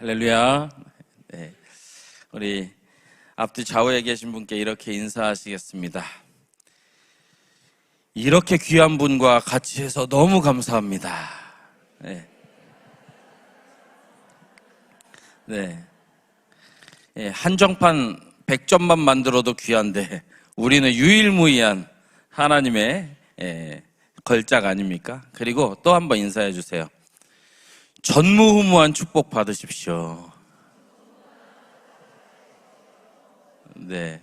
할렐루야. 네. 우리 앞뒤 좌우에 계신 분께 이렇게 인사하시겠습니다. 이렇게 귀한 분과 같이 해서 너무 감사합니다. 네. 네. 네. 한정판 100점만 만들어도 귀한데 우리는 유일무이한 하나님의 걸작 아닙니까? 그리고 또 한번 인사해 주세요. 전무후무한 축복 받으십시오. 네.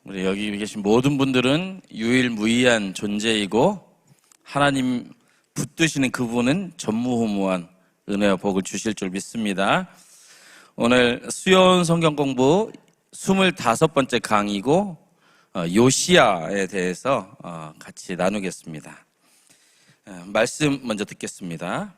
우리 여기 계신 모든 분들은 유일무이한 존재이고 하나님 붙드시는 그분은 전무후무한 은혜와 복을 주실 줄 믿습니다. 오늘 수요일 성경 공부 25번째 강의고 요시야에 대해서 같이 나누겠습니다. 말씀 먼저 듣겠습니다.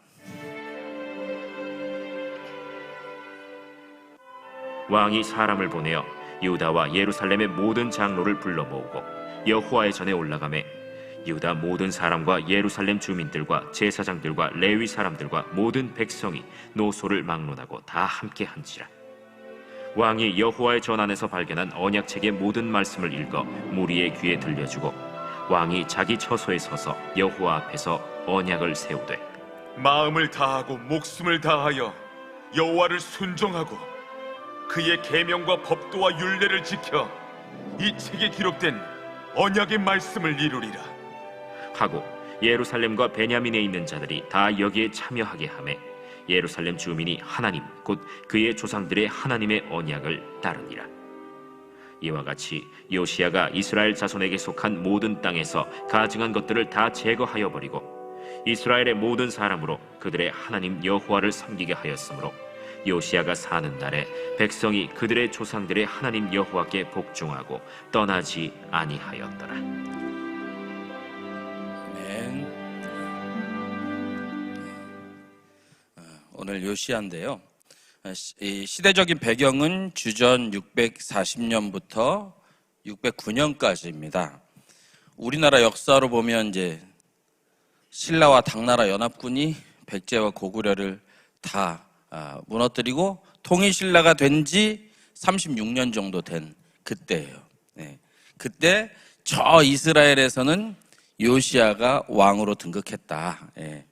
왕이 사람을 보내어 유다와 예루살렘의 모든 장로를 불러 모으고 여호와의 전에 올라가매 유다 모든 사람과 예루살렘 주민들과 제사장들과 레위 사람들과 모든 백성이 노소를 막론하고 다 함께 한지라. 왕이 여호와의 전 안에서 발견한 언약책의 모든 말씀을 읽어 무리의 귀에 들려주고 왕이 자기 처소에 서서 여호와 앞에서 언약을 세우되 마음을 다하고 목숨을 다하여 여호와를 순종하고 그의 계명과 법도와 율례를 지켜 이 책에 기록된 언약의 말씀을 이루리라 하고 예루살렘과 베냐민에 있는 자들이 다 여기에 참여하게 하매 예루살렘 주민이 하나님 곧 그의 조상들의 하나님의 언약을 따르니라. 이와 같이 요시야가 이스라엘 자손에게 속한 모든 땅에서 가증한 것들을 다 제거하여 버리고 이스라엘의 모든 사람으로 그들의 하나님 여호와를 섬기게 하였으므로 요시야가 사는 날에 백성이 그들의 조상들의 하나님 여호와께 복종하고 떠나지 아니하였더라. 아멘. 오늘 요시야인데요. 이 시대적인 배경은 주전 640년부터 609년까지입니다. 우리나라 역사로 보면 이제 신라와 당나라 연합군이 백제와 고구려를 다 무너뜨리고 통일신라가 된 지 36년 정도 된 그때예요. 네. 그때 저 이스라엘에서는 요시야가 왕으로 등극했다. 네.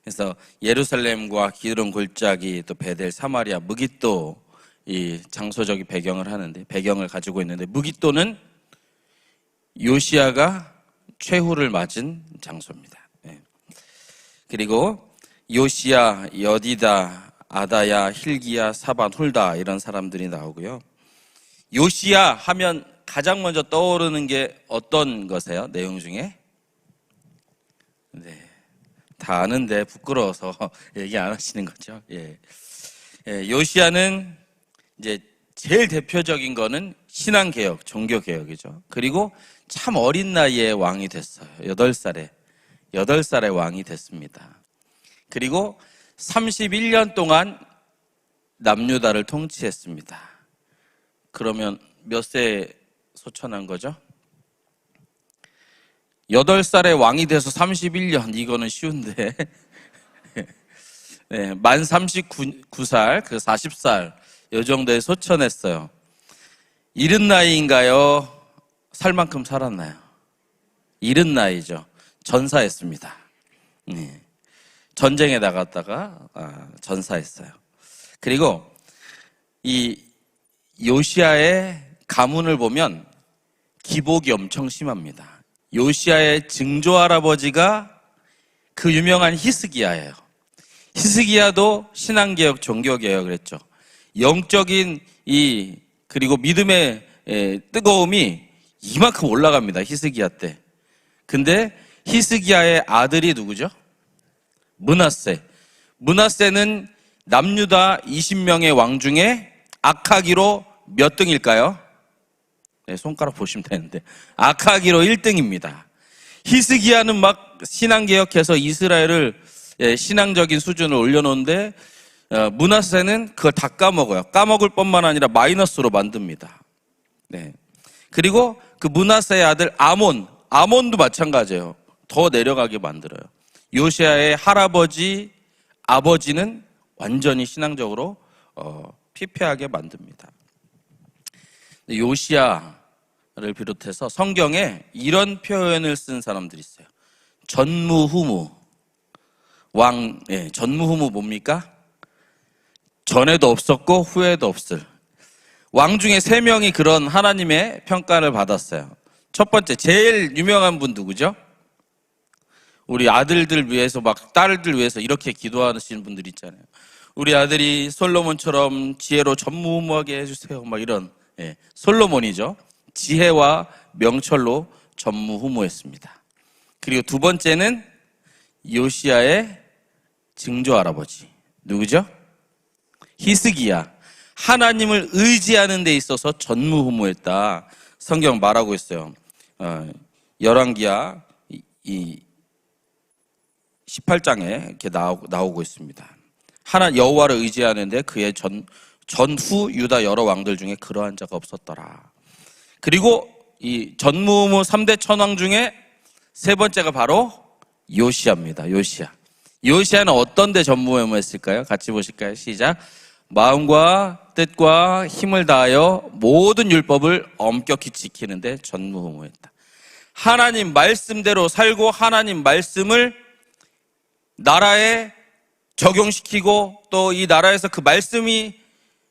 그래서 예루살렘과 기드론 골짜기 또 베델 사마리아 무깃도 이 장소적인 배경을 가지고 있는데 무깃도는 요시야가 최후를 맞은 장소입니다. 네. 그리고 요시야, 여디다, 아다야, 힐기야, 사반, 훌다 이런 사람들이 나오고요. 요시야 하면 가장 먼저 떠오르는 게 어떤 거세요? 내용 중에? 네, 다 아는데 부끄러워서 얘기 안 하시는 거죠. 예. 요시야는 이제 제일 대표적인 거는 신앙개혁, 종교개혁이죠. 그리고 참 어린 나이에 왕이 됐어요. 8살에 왕이 됐습니다. 그리고 31년 동안 남유다를 통치했습니다. 그러면 몇 세에 소천한 거죠? 8살에 왕이 돼서 31년, 이거는 쉬운데 네, 만 39살, 그 40살 이 정도에 소천했어요. 이른 나이인가요? 살 만큼 살았나요? 이른 나이죠. 전사했습니다. 네. 전쟁에 나갔다가 전사했어요. 그리고 이 요시야의 가문을 보면 기복이 엄청 심합니다. 요시야의 증조할아버지가 그 유명한 히스기야예요. 히스기야도 신앙개혁, 종교개혁을 했죠. 영적인 그리고 믿음의 뜨거움이 이만큼 올라갑니다. 히스기야 때. 근데 히스기야의 아들이 누구죠? 므낫세는 남유다 20명의 왕 중에 악하기로 몇 등일까요? 네, 손가락 보시면 되는데 악하기로 1등입니다. 히스기야는 막 신앙개혁해서 이스라엘을 신앙적인 수준을 올려놓는데 므낫세는 그걸 다 까먹어요. 까먹을 뿐만 아니라 마이너스로 만듭니다. 네. 그리고 그 므낫세의 아들 아몬도 마찬가지예요. 더 내려가게 만들어요. 요시야의 할아버지, 아버지는 완전히 신앙적으로 피폐하게 만듭니다. 요시야를 비롯해서 성경에 이런 표현을 쓴 사람들이 있어요. 전무후무. 전무후무 뭡니까? 전에도 없었고 후에도 없을. 왕 중에 3명이 그런 하나님의 평가를 받았어요. 첫 번째, 제일 유명한 분 누구죠? 우리 아들들 위해서 막 딸들 위해서 이렇게 기도하시는 분들 있잖아요. 우리 아들이 솔로몬처럼 지혜로 전무후무하게 해주세요. 막 이런, 솔로몬이죠. 지혜와 명철로 전무후무했습니다. 그리고 두 번째는 요시야의 증조 할아버지. 누구죠? 히스기야. 하나님을 의지하는 데 있어서 전무후무했다. 성경 말하고 있어요. 열왕기야 18장에 이렇게 나오고 있습니다. 여호와를 의지하는데 그의 전후 유다 여러 왕들 중에 그러한 자가 없었더라. 그리고 이 전무후무 3대 천왕 중에 세 번째가 바로 요시야입니다. 요시야는 어떤 데 전무후무했을까요? 같이 보실까요? 시작. 마음과 뜻과 힘을 다하여 모든 율법을 엄격히 지키는데 전무후무했다. 하나님 말씀대로 살고 하나님 말씀을 나라에 적용시키고 또 이 나라에서 그 말씀이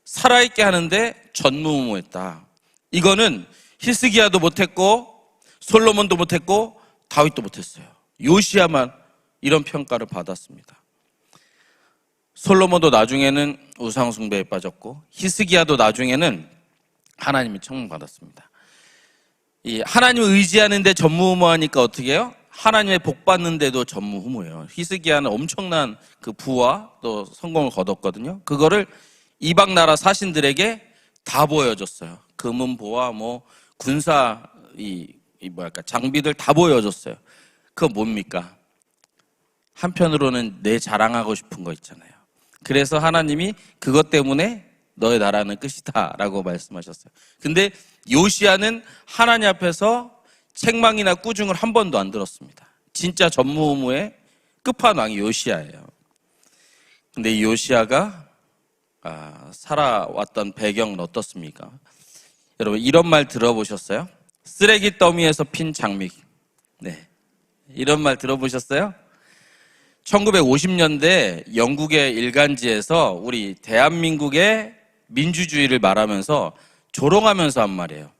살아있게 하는데 전무후무했다. 이거는 히스기야도 못했고 솔로몬도 못했고 다윗도 못했어요. 요시야만 이런 평가를 받았습니다. 솔로몬도 나중에는 우상 숭배에 빠졌고 히스기야도 나중에는 하나님이 청문받았습니다. 이 하나님을 의지하는데 전무후무하니까 어떻게 해요? 하나님의 복 받는데도 전무후무해요. 히스기야는 엄청난 그 부와 또 성공을 거뒀거든요. 그거를 이방 나라 사신들에게 다 보여줬어요. 금은보화 뭐 군사 장비들 다 보여줬어요. 그거 뭡니까? 한편으로는 내 자랑하고 싶은 거 있잖아요. 그래서 하나님이 그것 때문에 너의 나라는 끝이다 라고 말씀하셨어요. 근데 요시야는 하나님 앞에서 책망이나 꾸중을 한 번도 안 들었습니다. 진짜 전무후무의 끝판왕이 요시야예요. 근데 이 요시야가 살아왔던 배경은 어떻습니까? 여러분 이런 말 들어보셨어요? 쓰레기 더미에서 핀 장미. 네, 이런 말 들어보셨어요? 1950년대 영국의 일간지에서 우리 대한민국의 민주주의를 말하면서 조롱하면서 한 말이에요.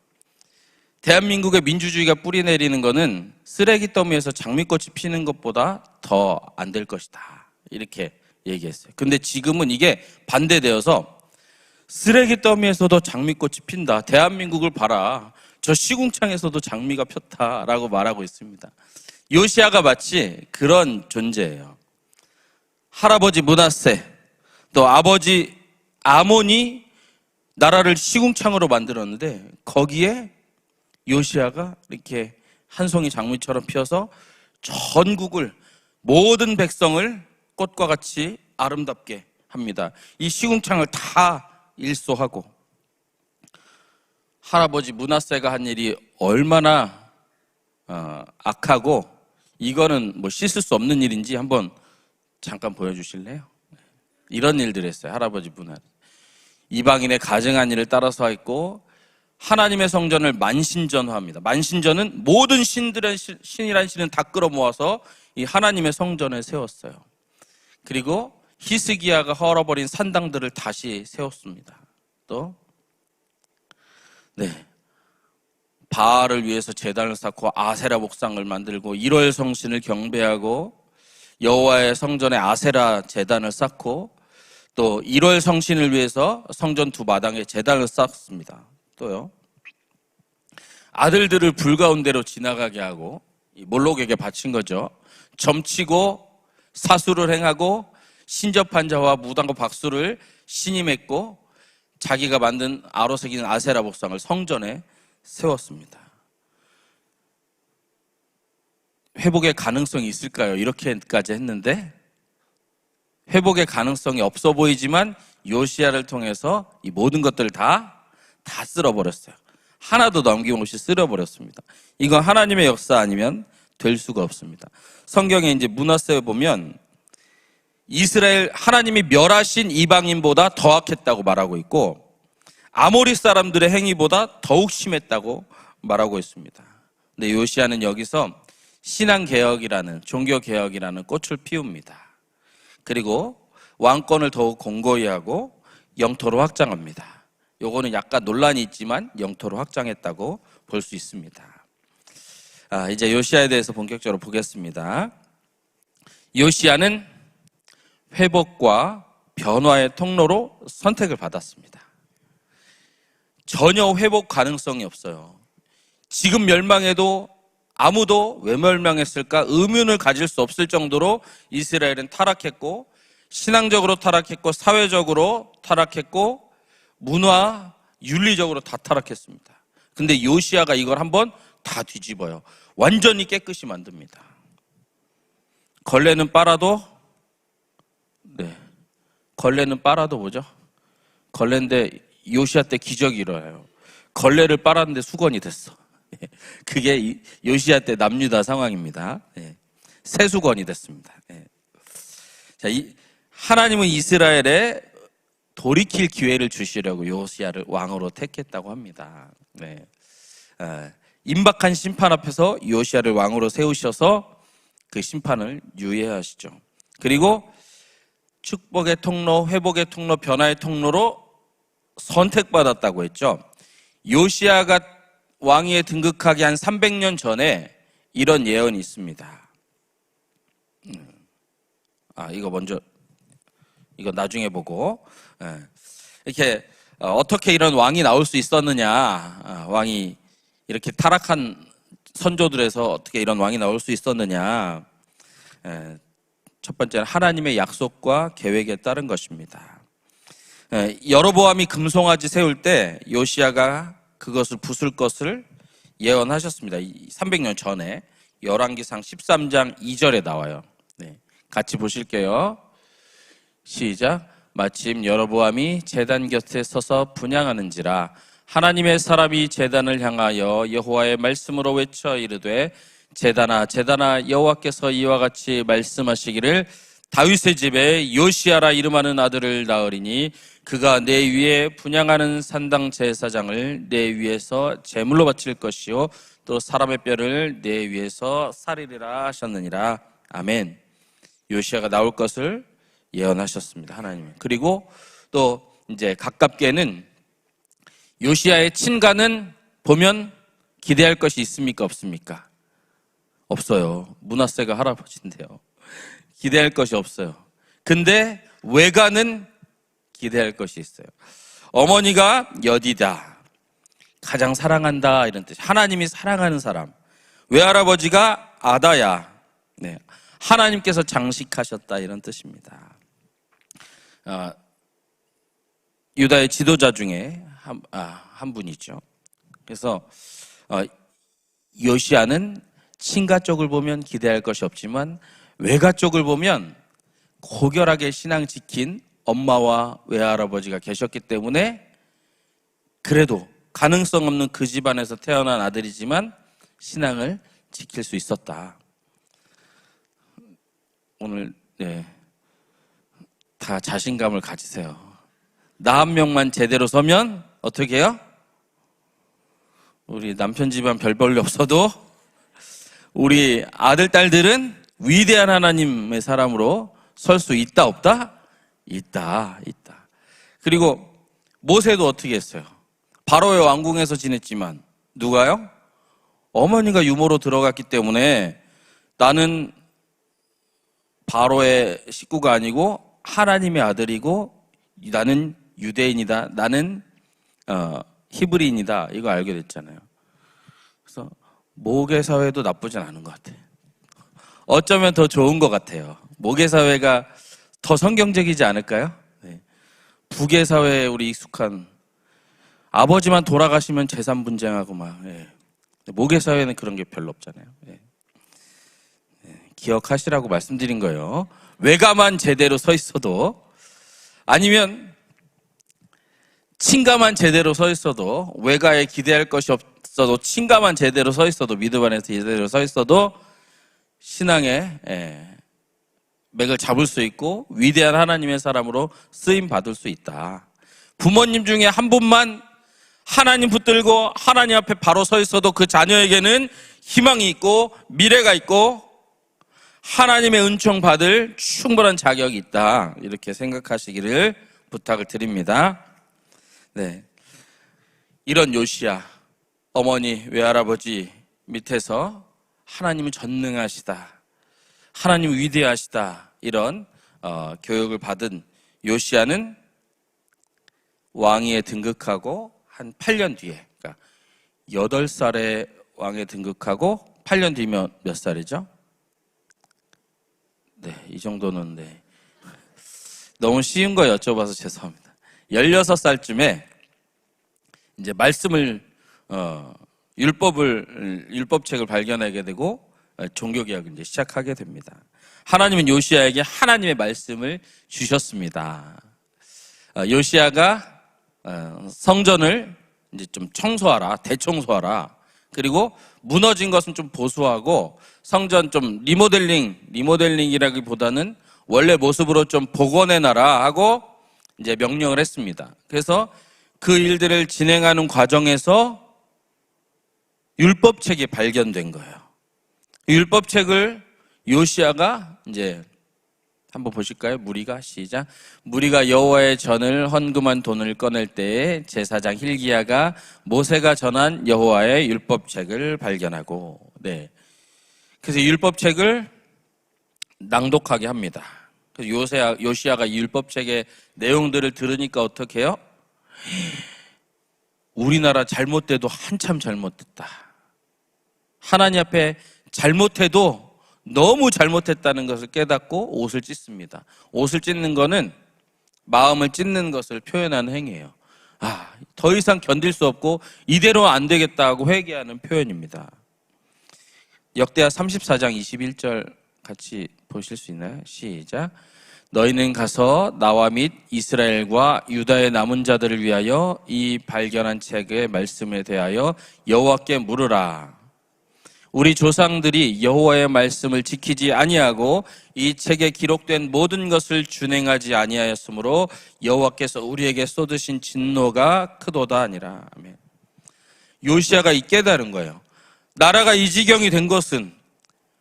대한민국의 민주주의가 뿌리 내리는 거는 쓰레기 더미에서 장미꽃이 피는 것보다 더 안 될 것이다. 이렇게 얘기했어요. 근데 지금은 이게 반대되어서 쓰레기 더미에서도 장미꽃이 핀다. 대한민국을 봐라. 저 시궁창에서도 장미가 폈다라고 말하고 있습니다. 요시야가 마치 그런 존재예요. 할아버지 므낫세, 또 아버지 아몬이 나라를 시궁창으로 만들었는데 거기에 요시야가 이렇게 한 송이 장미처럼 피어서 전국을 모든 백성을 꽃과 같이 아름답게 합니다. 이 시궁창을 다 일소하고 할아버지 므낫세가 한 일이 얼마나 악하고 이거는 뭐 씻을 수 없는 일인지 한번 잠깐 보여주실래요? 이런 일들을 했어요. 할아버지 므낫세. 이방인의 가증한 일을 따라서 했고 하나님의 성전을 만신전화합니다. 만신전은 모든 신이란 신은 다 끌어모아서 이 하나님의 성전을 세웠어요. 그리고 히스기야가 헐어버린 산당들을 다시 세웠습니다. 또 바알을 위해서 제단을 쌓고 아세라 목상을 만들고 1월 성신을 경배하고 여호와의 성전에 아세라 제단을 쌓고 또 1월 성신을 위해서 성전 두 마당에 제단을 쌓습니다. 또요, 아들들을 불 가운데로 지나가게 하고 몰록에게 바친 거죠. 점치고 사수를 행하고 신접한 자와 무당과 박수를 신임했고 자기가 만든 아로 새기는 아세라 목상을 성전에 세웠습니다. 회복의 가능성이 있을까요? 이렇게까지 했는데 회복의 가능성이 없어 보이지만 요시야를 통해서 이 모든 것들을 다 쓸어버렸어요. 하나도 남김없이 쓸어버렸습니다. 이건 하나님의 역사 아니면 될 수가 없습니다. 성경에 이제 므낫세에 보면 이스라엘 하나님이 멸하신 이방인보다 더 악했다고 말하고 있고 아모리 사람들의 행위보다 더욱 심했다고 말하고 있습니다. 근데 요시야는 여기서 신앙개혁이라는 종교개혁이라는 꽃을 피웁니다. 그리고 왕권을 더욱 공고히 하고 영토로 확장합니다. 요거는 약간 논란이 있지만 영토로 확장했다고 볼 수 있습니다. 이제 요시야에 대해서 본격적으로 보겠습니다. 요시야는 회복과 변화의 통로로 선택을 받았습니다. 전혀 회복 가능성이 없어요. 지금 멸망해도 아무도 왜 멸망했을까 의문을 가질 수 없을 정도로 이스라엘은 타락했고 신앙적으로 타락했고 사회적으로 타락했고 문화, 윤리적으로 다 타락했습니다. 근데 요시야가 이걸 한번 다 뒤집어요. 완전히 깨끗이 만듭니다. 걸레는 빨아도 걸레는 빨아도 뭐죠? 걸레인데 요시야 때 기적이 일어나요. 걸레를 빨았는데 수건이 됐어. 그게 요시야 때 남유다 상황입니다. 새 수건이 됐습니다. 자, 하나님은 이스라엘에 돌이킬 기회를 주시려고 요시야를 왕으로 택했다고 합니다. 임박한 심판 앞에서 요시야를 왕으로 세우셔서 그 심판을 유예하시죠. 그리고 축복의 통로, 회복의 통로, 변화의 통로로 선택받았다고 했죠. 요시야가 왕위에 등극하기 한 300년 전에 이런 예언이 있습니다. 이거 나중에 보고. 이렇게 어떻게 이런 왕이 나올 수 있었느냐, 왕이 이렇게 타락한 선조들에서 어떻게 이런 왕이 나올 수 있었느냐. 첫 번째는 하나님의 약속과 계획에 따른 것입니다. 여로보암이 금송아지 세울 때 요시야가 그것을 부술 것을 예언하셨습니다. 300년 전에 열왕기상 13장 2절에 나와요. 같이 보실게요. 시작. 마침 여로보암이 제단 곁에 서서 분향하는지라 하나님의 사람이 제단을 향하여 여호와의 말씀으로 외쳐 이르되 제단아 제단아 여호와께서 이와 같이 말씀하시기를 다윗의 집에 요시야라 이름하는 아들을 낳으리니 그가 내 위에 분향하는 산당 제사장을 내 위에서 제물로 바칠 것이요 또 사람의 뼈를 내 위에서 살리리라 하셨느니라. 아멘. 요시야가 나올 것을 예언하셨습니다. 하나님은. 그리고 또 이제 가깝게는 요시야의 친가는 보면 기대할 것이 있습니까? 없습니까? 없어요. 므낫세가 할아버지인데요. 기대할 것이 없어요. 근데 외가는 기대할 것이 있어요. 어머니가 여디다, 가장 사랑한다 이런 뜻. 하나님이 사랑하는 사람. 외할아버지가 아다야, 하나님께서 장식하셨다 이런 뜻입니다. 유다의 지도자 중에 한 분이죠. 그래서 요시야는 친가 쪽을 보면 기대할 것이 없지만 외가 쪽을 보면 고결하게 신앙 지킨 엄마와 외할아버지가 계셨기 때문에 그래도 가능성 없는 그 집안에서 태어난 아들이지만 신앙을 지킬 수 있었다. 오늘 다 자신감을 가지세요. 나 한 명만 제대로 서면 어떻게 해요? 우리 남편 집안 별 볼일 없어도 우리 아들, 딸들은 위대한 하나님의 사람으로 설 수 있다, 없다? 있다. 그리고 모세도 어떻게 했어요? 바로의 왕궁에서 지냈지만 누가요? 어머니가 유모로 들어갔기 때문에 나는 바로의 식구가 아니고 하나님의 아들이고 나는 유대인이다, 나는 히브리인이다, 이거 알게 됐잖아요. 그래서 모계사회도 나쁘진 않은 것 같아요. 어쩌면 더 좋은 것 같아요. 모계사회가 더 성경적이지 않을까요? 부계사회에 우리 익숙한 아버지만 돌아가시면 재산 분쟁하고 막 모계사회는 그런 게 별로 없잖아요. 기억하시라고 말씀드린 거예요. 외가만 제대로 서 있어도, 아니면 친가만 제대로 서 있어도, 외가에 기대할 것이 없어도 친가만 제대로 서 있어도, 믿음 안에서 제대로 서 있어도 신앙에 맥을 잡을 수 있고 위대한 하나님의 사람으로 쓰임 받을 수 있다. 부모님 중에 한 분만 하나님 붙들고 하나님 앞에 바로 서 있어도 그 자녀에게는 희망이 있고 미래가 있고 하나님의 은총 받을 충분한 자격이 있다. 이렇게 생각하시기를 부탁을 드립니다. 네, 이런 요시야 어머니 외할아버지 밑에서 하나님은 전능하시다, 하나님 위대하시다, 이런 교육을 받은 요시야는 왕위에 등극하고 한 8년 뒤에, 그러니까 8살에 왕에 등극하고 8년 뒤면 몇 살이죠? 네, 이 정도는 네. 너무 쉬운 거 여쭤봐서 죄송합니다. 16살쯤에 이제 말씀을 율법책을 발견하게 되고 종교개혁을 이제 시작하게 됩니다. 하나님은 요시야에게 하나님의 말씀을 주셨습니다. 요시야가 성전을 이제 좀 청소하라, 대청소하라. 그리고 무너진 것은 좀 보수하고 성전 좀 리모델링이라기보다는 원래 모습으로 좀 복원해놔라 하고 이제 명령을 했습니다. 그래서 그 일들을 진행하는 과정에서 율법책이 발견된 거예요. 율법책을 요시야가 이제 한번 보실까요? 무리가 시작. 무리가 여호와의 전을 헌금한 돈을 꺼낼 때에 제사장 hil기야가 모세가 전한 여호와의 율법책을 발견하고, 네. 그래서 율법책을 낭독하게 합니다. 그래서 요시야가 이 율법책의 내용들을 들으니까 어떻게 해요? 우리나라 잘못돼도 한참 잘못됐다. 하나님 앞에 잘못해도 너무 잘못했다는 것을 깨닫고 옷을 찢습니다. 옷을 찢는 거는 마음을 찢는 것을 표현하는 행위예요. 더 이상 견딜 수 없고 이대로 안 되겠다 하고 회개하는 표현입니다. 역대하 34장 21절 같이 보실 수 있나요? 시작. 너희는 가서 나와 및 이스라엘과 유다의 남은 자들을 위하여 이 발견한 책의 말씀에 대하여 여호와께 물으라. 우리 조상들이 여호와의 말씀을 지키지 아니하고 이 책에 기록된 모든 것을 준행하지 아니하였으므로 여호와께서 우리에게 쏟으신 진노가 크도다 아니라. 아멘. 요시야가 이 깨달은 거예요. 나라가 이 지경이 된 것은,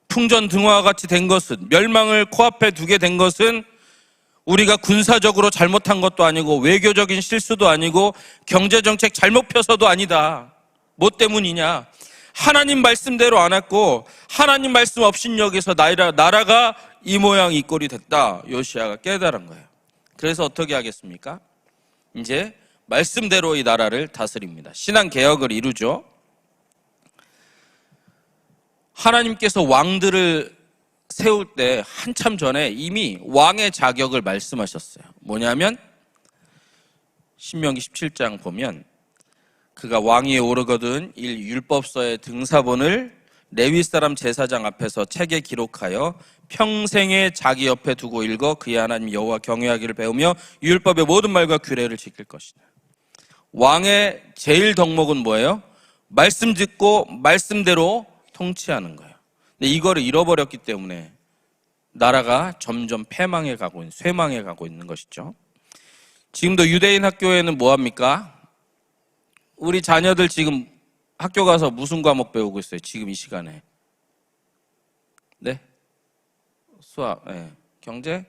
풍전등화와 같이 된 것은, 멸망을 코앞에 두게 된 것은 우리가 군사적으로 잘못한 것도 아니고 외교적인 실수도 아니고 경제정책 잘못 펴서도 아니다. 뭐 때문이냐? 하나님 말씀대로 안 했고 하나님 말씀 없인 여기서 나라가 이 모양 이 꼴이 됐다. 요시야가 깨달은 거예요. 그래서 어떻게 하겠습니까? 이제 말씀대로 이 나라를 다스립니다. 신앙 개혁을 이루죠. 하나님께서 왕들을 세울 때 한참 전에 이미 왕의 자격을 말씀하셨어요. 뭐냐면 신명기 17장 보면 그가 왕위에 오르거든 율법서의 등사본을 레위 사람 제사장 앞에서 책에 기록하여 평생에 자기 옆에 두고 읽어 그의 하나님 여호와 경외하기를 배우며 율법의 모든 말과 규례를 지킬 것이다. 왕의 제일 덕목은 뭐예요? 말씀 듣고 말씀대로 통치하는 거예요. 근데 이거를 잃어버렸기 때문에 나라가 점점 쇠망해 가고 있는 것이죠. 지금도 유대인 학교에는 뭐 합니까? 우리 자녀들 지금 학교 가서 무슨 과목 배우고 있어요? 지금 이 시간에. 네? 수학, 네. 경제?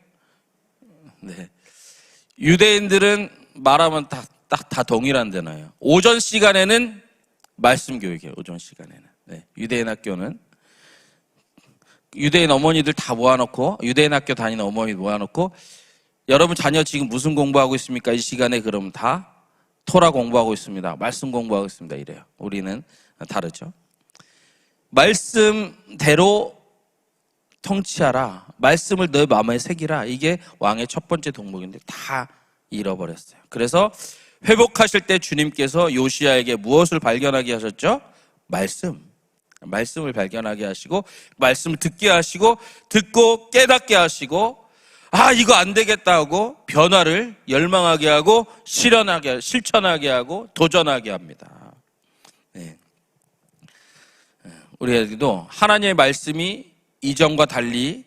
네. 유대인들은 말하면 다 동일한 데나요. 오전 시간에는 말씀 교육이에요. 오전 시간에는. 네. 유대인 학교는 유대인 어머니들 다 모아놓고, 유대인 학교 다니는 어머니 모아놓고, 여러분 자녀 지금 무슨 공부하고 있습니까? 이 시간에 그럼 다 토라 공부하고 있습니다. 말씀 공부하고 있습니다. 이래요. 우리는 다르죠. 말씀대로 통치하라. 말씀을 너의 마음에 새기라. 이게 왕의 첫 번째 덕목인데 다 잃어버렸어요. 그래서 회복하실 때 주님께서 요시야에게 무엇을 발견하게 하셨죠? 말씀을 발견하게 하시고 말씀을 듣게 하시고 듣고 깨닫게 하시고 이거 안 되겠다 하고 변화를 열망하게 하고 실천하게 하고 도전하게 합니다. 네. 우리에게도 하나님의 말씀이 이전과 달리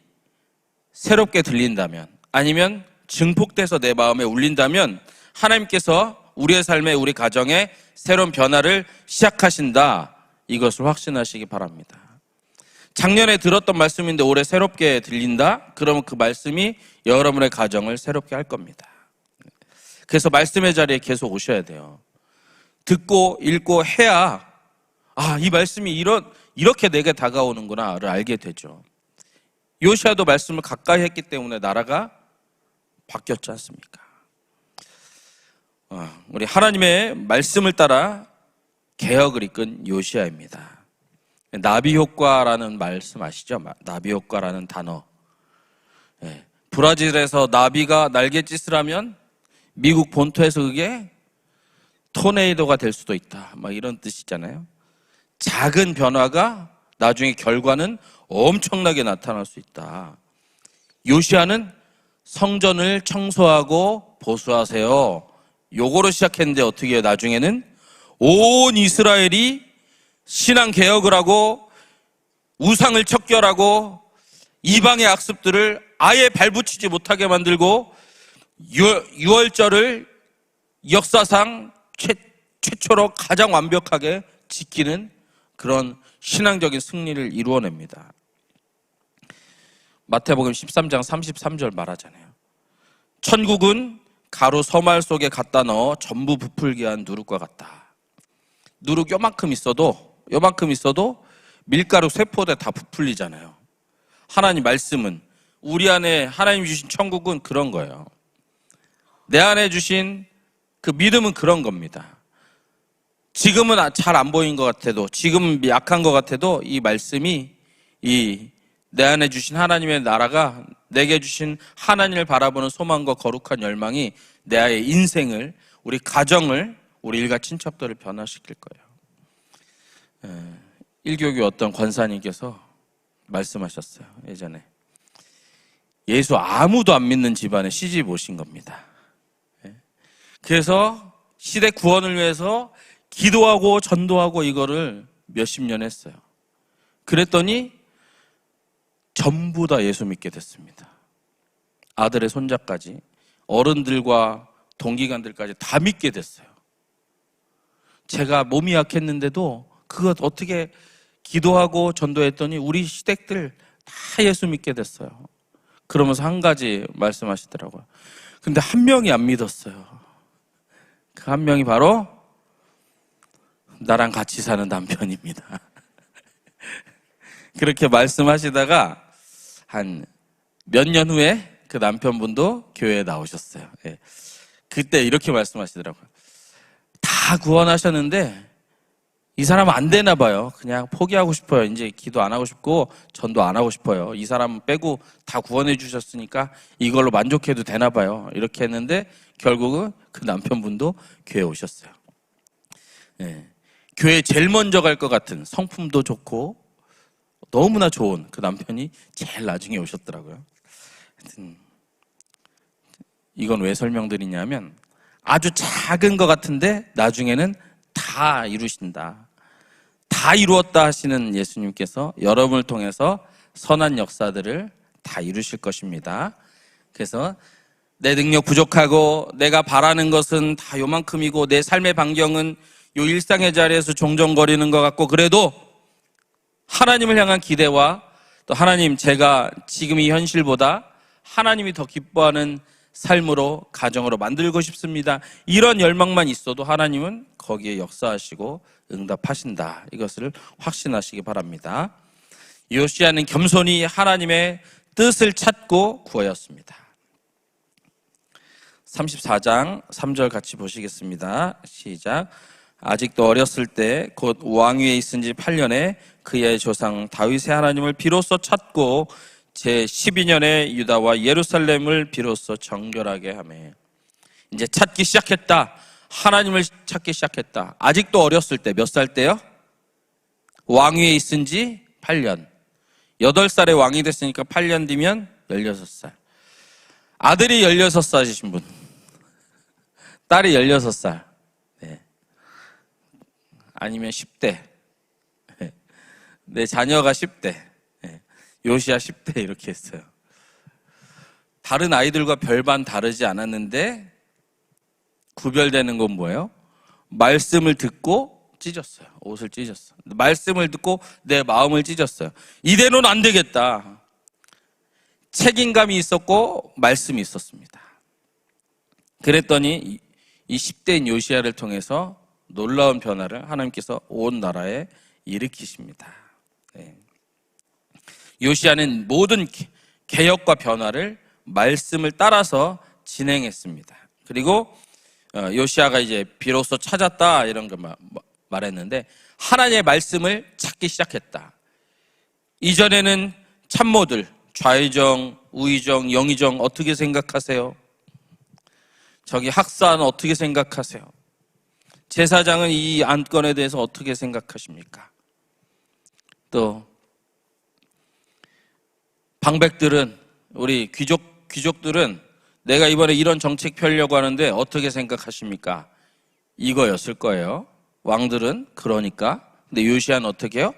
새롭게 들린다면, 아니면 증폭돼서 내 마음에 울린다면 하나님께서 우리의 삶에, 우리 가정에 새로운 변화를 시작하신다, 이것을 확신하시기 바랍니다. 작년에 들었던 말씀인데 올해 새롭게 들린다? 그러면 그 말씀이 여러분의 가정을 새롭게 할 겁니다. 그래서 말씀의 자리에 계속 오셔야 돼요. 듣고 읽고 해야 이 말씀이 이렇게 내게 다가오는구나를 알게 되죠. 요시야도 말씀을 가까이 했기 때문에 나라가 바뀌었지 않습니까? 우리 하나님의 말씀을 따라 개혁을 이끈 요시야입니다. 나비 효과라는 말씀 아시죠? 나비 효과라는 단어. 브라질에서 나비가 날갯짓을 하면 미국 본토에서 그게 토네이도가 될 수도 있다, 이런 뜻이잖아요. 작은 변화가 나중에 결과는 엄청나게 나타날 수 있다. 요시야는 성전을 청소하고 보수하세요, 요거로 시작했는데 어떻게 해요? 나중에는 온 이스라엘이 신앙 개혁을 하고 우상을 척결하고 이방의 악습들을 아예 발붙이지 못하게 만들고 유월절을 역사상 최초로 가장 완벽하게 지키는 그런 신앙적인 승리를 이루어냅니다. 마태복음 13장 33절 말하잖아요. 천국은 가루 서말 속에 갖다 넣어 전부 부풀게 한 누룩과 같다. 누룩 요만큼 있어도 밀가루 세포대 다 부풀리잖아요. 하나님 말씀은, 우리 안에 하나님 주신 천국은 그런 거예요. 내 안에 주신 그 믿음은 그런 겁니다. 지금은 잘 안 보인 것 같아도, 지금은 약한 것 같아도 이 말씀이, 내 안에 주신 하나님의 나라가, 내게 주신 하나님을 바라보는 소망과 거룩한 열망이 내 아이의 인생을, 우리 가정을, 우리 일가 친척들을 변화시킬 거예요. 일교교 어떤 권사님께서 말씀하셨어요. 예전에 예수 아무도 안 믿는 집안에 시집 오신 겁니다. 그래서 시대 구원을 위해서 기도하고 전도하고 이거를 몇십 년 했어요. 그랬더니 전부 다 예수 믿게 됐습니다. 아들의 손자까지, 어른들과 동기간들까지 다 믿게 됐어요. 제가 몸이 약했는데도 그것 어떻게 기도하고 전도했더니 우리 시댁들 다 예수 믿게 됐어요. 그러면서 한 가지 말씀하시더라고요. 근데 한 명이 안 믿었어요. 그 한 명이 바로 나랑 같이 사는 남편입니다. 그렇게 말씀하시다가 한 몇 년 후에 그 남편분도 교회에 나오셨어요. 그때 이렇게 말씀하시더라고요. 다 구원하셨는데 이 사람은 안 되나 봐요. 그냥 포기하고 싶어요. 이제 기도 안 하고 싶고 전도 안 하고 싶어요. 이 사람 빼고 다 구원해 주셨으니까 이걸로 만족해도 되나 봐요. 이렇게 했는데 결국은 그 남편분도 교회에 오셨어요. 교회에 제일 먼저 갈 것 같은, 성품도 좋고 너무나 좋은 그 남편이 제일 나중에 오셨더라고요. 하여튼 이건 왜 설명드리냐면, 아주 작은 것 같은데 나중에는 다 이루신다, 다 이루었다 하시는 예수님께서 여러분을 통해서 선한 역사들을 다 이루실 것입니다. 그래서 내 능력 부족하고 내가 바라는 것은 다 요만큼이고 내 삶의 반경은 요 일상의 자리에서 종종거리는 것 같고, 그래도 하나님을 향한 기대와 또 하나님, 제가 지금 이 현실보다 하나님이 더 기뻐하는 삶으로, 가정으로 만들고 싶습니다, 이런 열망만 있어도 하나님은 거기에 역사하시고 응답하신다, 이것을 확신하시기 바랍니다. 요시야는 겸손히 하나님의 뜻을 찾고 구하였습니다. 34장 3절 같이 보시겠습니다. 시작. 아직도 어렸을 때 곧 왕위에 있은 지 8년에 그의 조상 다윗의 하나님을 비로소 찾고 제 12년에 유다와 예루살렘을 비로소 정결하게 하매. 이제 찾기 시작했다. 하나님을 찾기 시작했다. 아직도 어렸을 때, 몇 살 때요? 왕위에 있은 지 8년. 8살에 왕이 됐으니까 8년 뒤면 16살. 아들이 16살이신 분, 딸이 16살. 네. 아니면 10대. 내 자녀가 10대. 요시야 10대 이렇게 했어요. 다른 아이들과 별반 다르지 않았는데 구별되는 건 뭐예요? 말씀을 듣고 찢었어요. 옷을 찢었어요. 말씀을 듣고 내 마음을 찢었어요. 이대로는 안 되겠다. 책임감이 있었고 말씀이 있었습니다. 그랬더니 이 10대인 요시야를 통해서 놀라운 변화를 하나님께서 온 나라에 일으키십니다. 네. 요시야는 모든 개혁과 변화를 말씀을 따라서 진행했습니다. 그리고 요시야가 이제 비로소 찾았다 이런 걸 말했는데 하나님의 말씀을 찾기 시작했다. 이전에는 참모들 좌의정, 우의정, 영의정 어떻게 생각하세요? 저기 학사는 어떻게 생각하세요? 제사장은 이 안건에 대해서 어떻게 생각하십니까? 또 방백들은 우리 귀족들은 내가 이번에 이런 정책 펴려고 하는데 어떻게 생각하십니까? 이거였을 거예요. 왕들은 그러니까. 근데 요시야는 어떻게 해요?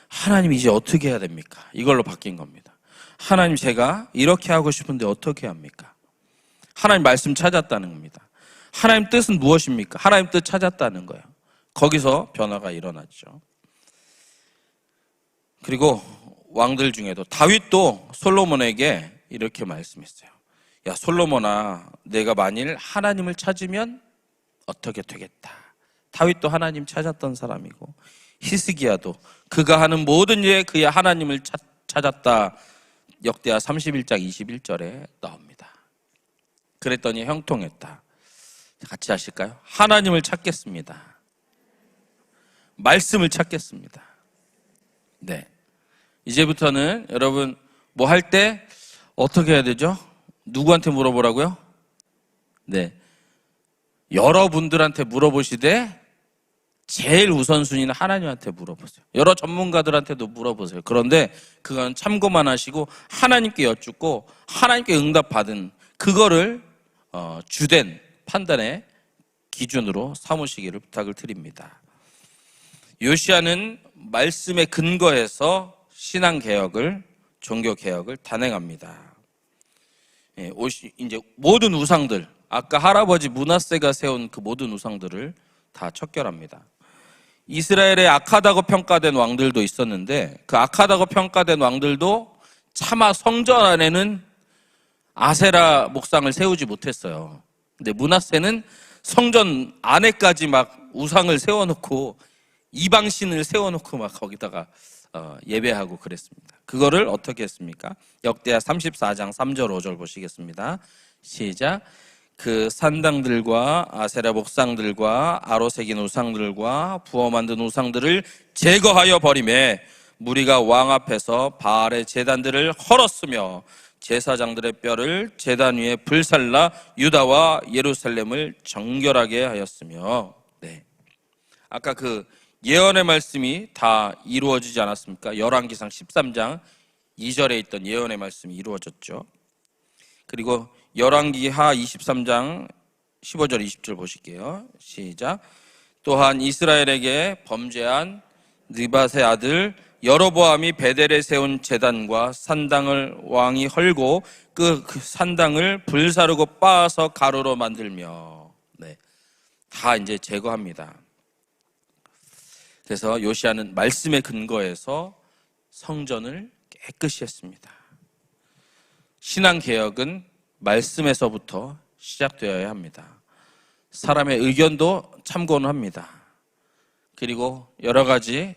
하나님 이제 어떻게 해야 됩니까? 이걸로 바뀐 겁니다. 하나님 제가 이렇게 하고 싶은데 어떻게 합니까? 하나님 말씀 찾았다는 겁니다. 하나님 뜻은 무엇입니까? 하나님 뜻 찾았다는 거예요. 거기서 변화가 일어났죠. 그리고 왕들 중에도 다윗도 솔로몬에게 이렇게 말씀했어요. 야 솔로몬아, 내가 만일 하나님을 찾으면 어떻게 되겠다. 다윗도 하나님 찾았던 사람이고 히스기야도 그가 하는 모든 일에 그의 하나님을 찾았다. 역대하 31장 21절에 나옵니다. 그랬더니 형통했다. 같이 하실까요? 하나님을 찾겠습니다. 말씀을 찾겠습니다. 네. 이제부터는 여러분 뭐 할 때 어떻게 해야 되죠? 누구한테 물어보라고요? 네. 여러분들한테 물어보시되 제일 우선순위는 하나님한테 물어보세요. 여러 전문가들한테도 물어보세요. 그런데 그건 참고만 하시고 하나님께 여쭙고 하나님께 응답받은 그거를 주된 판단의 기준으로 삼으시기를 부탁을 드립니다. 요시야는 말씀에 근거해서 신앙개혁을, 종교개혁을 단행합니다. 이제 모든 우상들, 아까 할아버지 므낫세가 세운 그 모든 우상들을 다 척결합니다. 이스라엘에 악하다고 평가된 왕들도 있었는데 그 악하다고 평가된 왕들도 차마 성전 안에는 아세라 목상을 세우지 못했어요. 근데 므낫세는 성전 안에까지 막 우상을 세워놓고 이방신을 세워놓고 막 거기다가 예배하고 그랬습니다. 그거를 어떻게 했습니까? 역대하 34장 3절 5절 보시겠습니다. 시작. 그 산당들과 아세라 목상들과 아로 새긴 우상들과 부어 만든 우상들을 제거하여 버리매 무리가 왕 앞에서 바알의 제단들을 헐었으며 제사장들의 뼈를 제단 위에 불살라 유다와 예루살렘을 정결하게 하였으며. 네. 아까 그 예언의 말씀이 다 이루어지지 않았습니까? 열왕기상 13장 2절에 있던 예언의 말씀이 이루어졌죠. 그리고 열왕기하 23장 15절 20절 보실게요. 시작. 또한 이스라엘에게 범죄한 느밧의 아들 여로보암이 베델에 세운 제단과 산당을 왕이 헐고 그 산당을 불사르고 빻아서 가루로 만들며. 네. 다 이제 제거합니다. 그래서 요시야는 말씀에 근거해서 성전을 깨끗이 했습니다. 신앙개혁은 말씀에서부터 시작되어야 합니다. 사람의 의견도 참고는 합니다. 그리고 여러 가지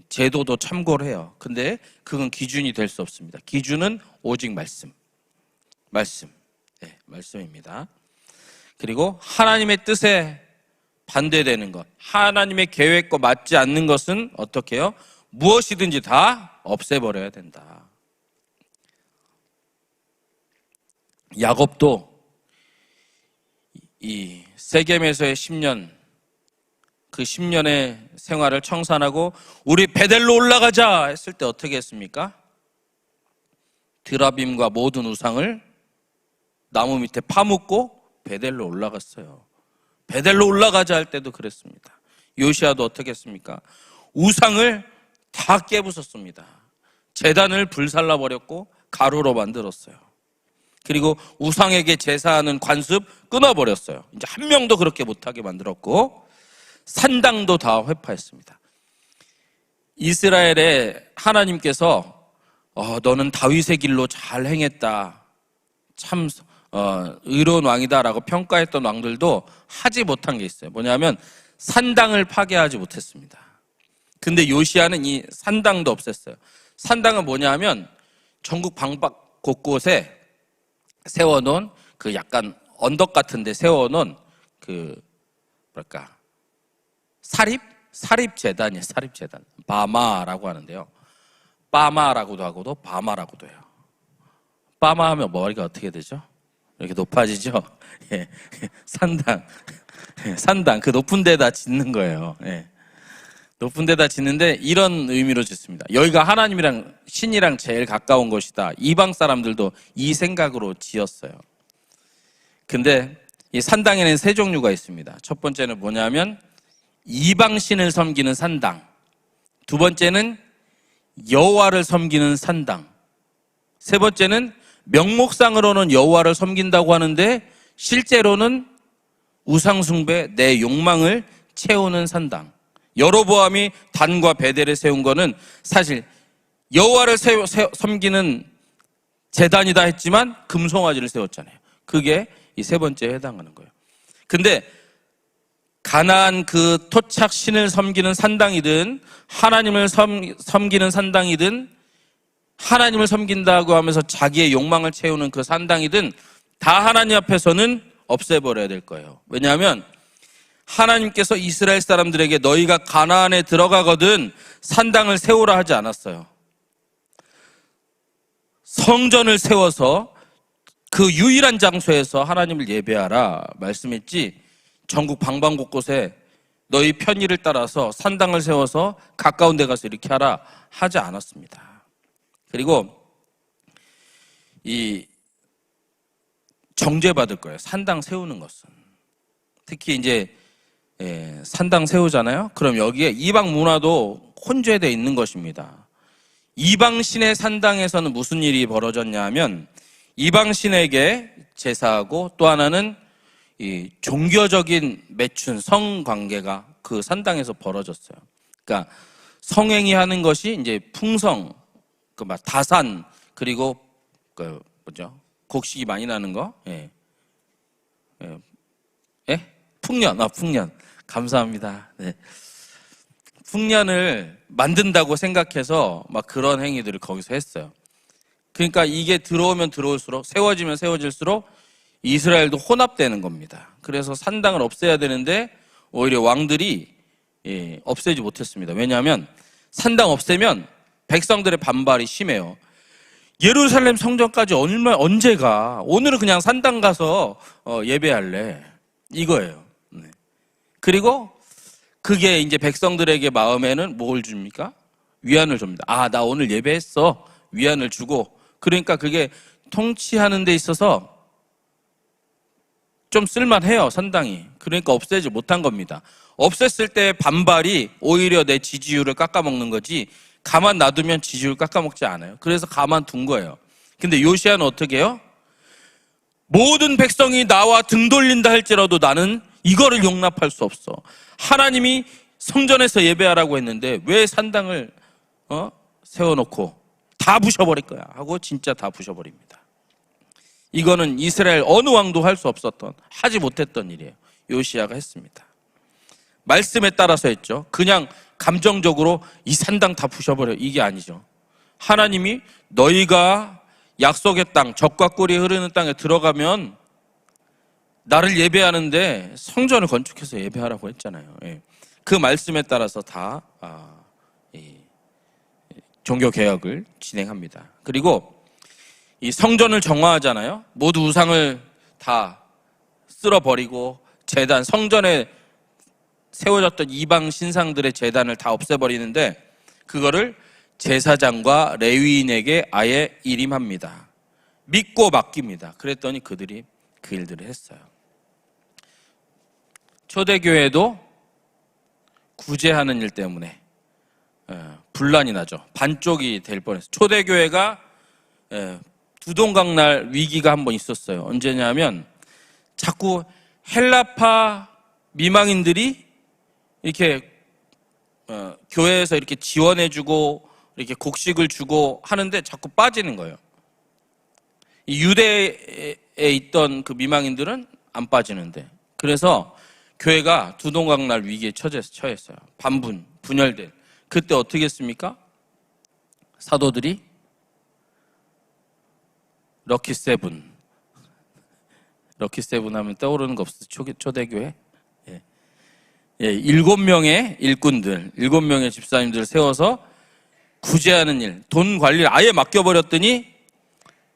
제도도 참고를 해요. 근데 그건 기준이 될 수 없습니다. 기준은 오직 말씀. 네, 말씀입니다. 그리고 하나님의 뜻에 반대되는 것, 하나님의 계획과 맞지 않는 것은 어떻게 해요? 무엇이든지 다 없애버려야 된다. 야곱도 이 세겜에서의 10년, 그 10년의 생활을 청산하고 우리 베델로 올라가자 했을 때 어떻게 했습니까? 드라빔과 모든 우상을 나무 밑에 파묻고 베델로 올라갔어요. 베델로 올라가자 할 때도 그랬습니다. 요시야도 어떻게 했습니까? 우상을 다 깨부쉈습니다. 제단을 불살라버렸고 가루로 만들었어요. 그리고 우상에게 제사하는 관습 끊어버렸어요. 이제 한 명도 그렇게 못하게 만들었고 산당도 다 회파했습니다. 이스라엘에 하나님께서 너는 다윗의 길로 잘 행했다, 참 의로운 왕이다라고 평가했던 왕들도 하지 못한 게 있어요. 뭐냐면 산당을 파괴하지 못했습니다. 근데 요시아는 이 산당도 없앴어요. 산당은 뭐냐면 전국 방박 곳곳에 세워놓은 그 약간 언덕 같은데 세워놓은 그 뭐랄까 사립 재단이에요. 사립 재단. 바마라고 하는데요. 빠마라고도 하고도 바마라고도 해요. 빠마 하면 머리가 어떻게 되죠? 이렇게 높아지죠? 예. 산당. 산당. 그 높은 데다 짓는 거예요. 예. 높은 데다 짓는데 이런 의미로 짓습니다. 여기가 하나님이랑 신이랑 제일 가까운 곳이다. 이방 사람들도 이 생각으로 지었어요. 근데 이 산당에는 세 종류가 있습니다. 첫 번째는 뭐냐면 이방 신을 섬기는 산당. 두 번째는 여호와를 섬기는 산당. 세 번째는 명목상으로는 여호와를 섬긴다고 하는데 실제로는 우상숭배, 내 욕망을 채우는 산당. 여로보암이 단과 베델에 세운 거는 사실 여호와를 섬기는 제단이다 했지만 금송아지를 세웠잖아요. 그게 이 세 번째에 해당하는 거예요. 근데 가나안 그 토착 신을 섬기는 산당이든 하나님을 섬기는 산당이든 하나님을 섬긴다고 하면서 자기의 욕망을 채우는 그 산당이든 다 하나님 앞에서는 없애버려야 될 거예요. 왜냐하면 하나님께서 이스라엘 사람들에게 너희가 가나안에 들어가거든 산당을 세우라 하지 않았어요. 성전을 세워서 그 유일한 장소에서 하나님을 예배하라 말씀했지, 전국 방방곳곳에 너희 편의를 따라서 산당을 세워서 가까운 데 가서 이렇게 하라 하지 않았습니다. 그리고 이 정죄받을 거예요. 산당 세우는 것은. 특히 이제 산당 세우잖아요. 그럼 여기에 이방 문화도 혼재되어 있는 것입니다. 이방 신의 산당에서는 무슨 일이 벌어졌냐 하면 이방 신에게 제사하고 또 하나는 이 종교적인 매춘 성관계가 그 산당에서 벌어졌어요. 그러니까 성행위 하는 것이 이제 풍성, 그 막 다산, 그리고 그 뭐죠? 곡식이 많이 나는 거, 풍년, 풍년. 감사합니다. 네. 풍년을 만든다고 생각해서 막 그런 행위들을 거기서 했어요. 그러니까 이게 들어오면 들어올수록, 세워지면 세워질수록 이스라엘도 혼합되는 겁니다. 그래서 산당을 없애야 되는데 오히려 왕들이 없애지 못했습니다. 왜냐하면 산당 없애면 백성들의 반발이 심해요. 예루살렘 성전까지 언제 가? 오늘은 그냥 산당 가서 예배할래. 이거예요. 네. 그리고 그게 이제 백성들에게 마음에는 뭘 줍니까? 위안을 줍니다. 아, 나 오늘 예배했어. 위안을 주고. 그러니까 그게 통치하는 데 있어서 좀 쓸만해요, 산당이. 그러니까 없애지 못한 겁니다. 없앴을 때 반발이 오히려 내 지지율을 깎아먹는 거지, 가만 놔두면 지지율 깎아먹지 않아요. 그래서 가만 둔 거예요. 근데 요시아는 어떻게 해요? 모든 백성이 나와 등 돌린다 할지라도 나는 이거를 용납할 수 없어. 하나님이 성전에서 예배하라고 했는데 왜 산당을 세워놓고 다 부셔버릴 거야 하고 진짜 다 부셔버립니다. 이거는 이스라엘 어느 왕도 할 수 없었던, 하지 못했던 일이에요. 요시아가 했습니다. 말씀에 따라서 했죠. 그냥 감정적으로 이 산당 다 부셔버려, 이게 아니죠. 하나님이 너희가 약속의 땅, 젖과 꿀이 흐르는 땅에 들어가면 나를 예배하는데 성전을 건축해서 예배하라고 했잖아요. 그 말씀에 따라서 다 종교 개혁을 진행합니다. 그리고 이 성전을 정화하잖아요. 모두 우상을 다 쓸어버리고 제단, 성전에 세워졌던 이방 신상들의 제단을 다 없애버리는데 그거를 제사장과 레위인에게 아예 일임합니다. 믿고 맡깁니다. 그랬더니 그들이 그 일들을 했어요. 초대교회도 구제하는 일 때문에 분란이 나죠. 반쪽이 될 뻔했어요. 초대교회가 두동강날 위기가 한 번 있었어요. 언제냐면 자꾸 헬라파 미망인들이 이렇게 교회에서 이렇게 지원해주고 이렇게 곡식을 주고 하는데 자꾸 빠지는 거예요. 이 유대에 있던 그 미망인들은 안 빠지는데, 그래서 교회가 두동강날 위기에 처했어요. 분열된. 그때 어떻게 했습니까? 사도들이 럭키세븐 하면 떠오르는 거 없어요? 초대교회? 예. 7명의 일꾼들, 7명의 집사님들 세워서 구제하는 일, 돈 관리를 아예 맡겨버렸더니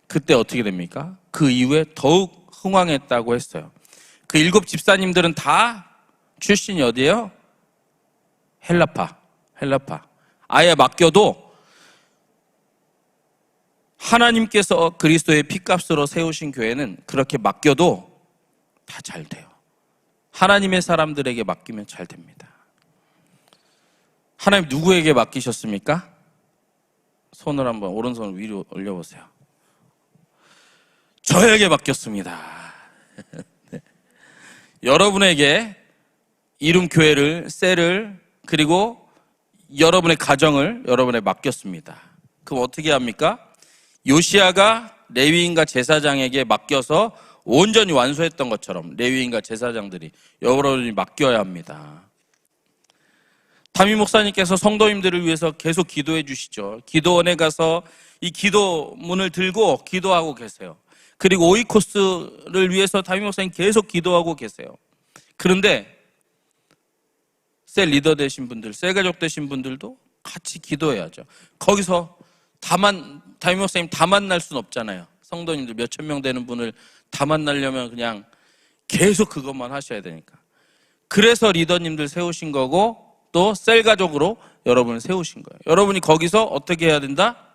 그때 어떻게 됩니까? 그 이후에 더욱 흥왕했다고 했어요. 그 7 집사님들은 다 출신이 어디예요? 헬라파. 아예 맡겨도 하나님께서 그리스도의 피값으로 세우신 교회는 그렇게 맡겨도 다 잘 돼요. 하나님의 사람들에게 맡기면 잘 됩니다. 하나님 누구에게 맡기셨습니까? 손을 한번, 오른손을 위로 올려보세요. 저에게 맡겼습니다. 네. 여러분에게 이름교회를, 셀을, 그리고 여러분의 가정을 여러분에 맡겼습니다. 그럼 어떻게 합니까? 요시야가 레위인과 제사장에게 맡겨서 온전히 완수했던 것처럼 레위인과 제사장들이 여러분이 맡겨야 합니다. 담임 목사님께서 성도님들을 위해서 계속 기도해 주시죠. 기도원에 가서 이 기도문을 들고 기도하고 계세요. 그리고 오이코스를 위해서 담임 목사님 계속 기도하고 계세요. 그런데 셀 리더 되신 분들, 셀 가족 되신 분들도 같이 기도해야죠. 거기서 담임 목사님 다 만날 수는 없잖아요. 성도님들 몇천 명 되는 분을 다 만나려면 그냥 계속 그것만 하셔야 되니까. 그래서 리더님들 세우신 거고, 또 셀 가족으로 여러분을 세우신 거예요. 여러분이 거기서 어떻게 해야 된다?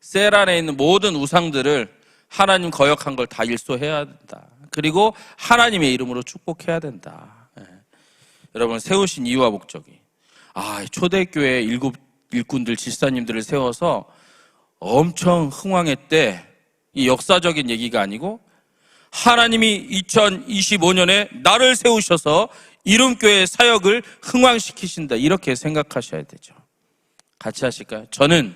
셀 안에 있는 모든 우상들을 하나님 거역한 걸 다 일소해야 된다. 그리고 하나님의 이름으로 축복해야 된다. 여러분 세우신 이유와 목적이, 초대교회 7 일꾼들, 집사님들을 세워서 엄청 흥왕했대, 이 역사적인 얘기가 아니고 하나님이 2025년에 나를 세우셔서 이름교회 사역을 흥왕시키신다, 이렇게 생각하셔야 되죠. 같이 하실까요? 저는